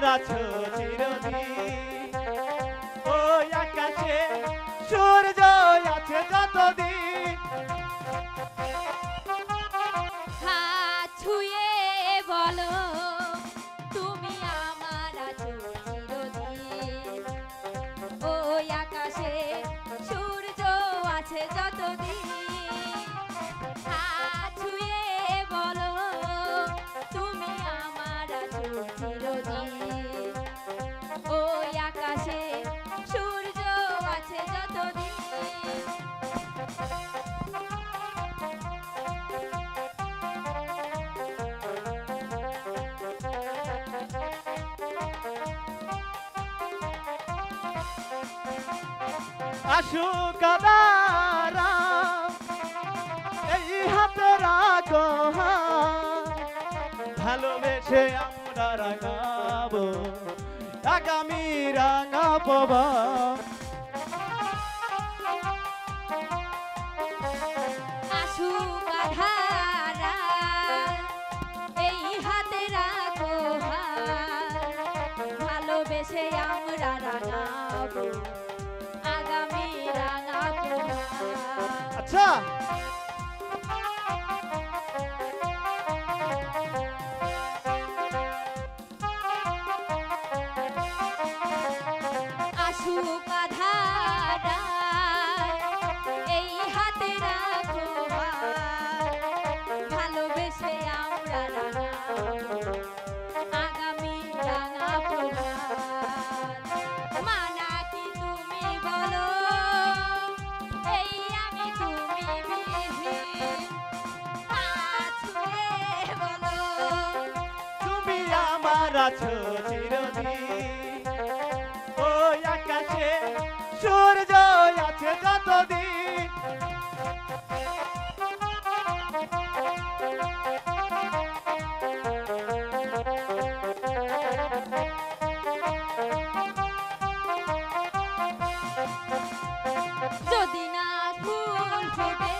আমার আছো চিরদিন ওই আকাশে সূর্য আছে যতদিন হাত ছুঁয়ে বলো তুমি আমার আছো চিরদিন ওই আকাশে সূর্য আছে যতদিন হাত ছুঁয়ে বলো তুমি আমার আছো চিরদিন ওই আকাশে সূর্য আছে যতদিন আসুক আদারা এই হাতে রাখো ভালোবেসে আমরা রাঙাবো আগামী রাঙা পাবা আসুক আধারা এই হাতে রাখো হাত ভালোবেসে আমরা রাঙাবো আগামী রাঙা প্রভাত আচ্ছা আসুক আধারা এই হাতে রাখো হাত ভালোবেসে আমরা রাঙাবো আগামী রাঙা প্রভাত মানা কি তুমি বলো এই আমি তুমি বিহীন হাত ছুঁয়ে বলো তুমি আমার আছো চিরদিন ওই আকাশে সূর্য আছে যতদিন যদি না ফুল ফোটে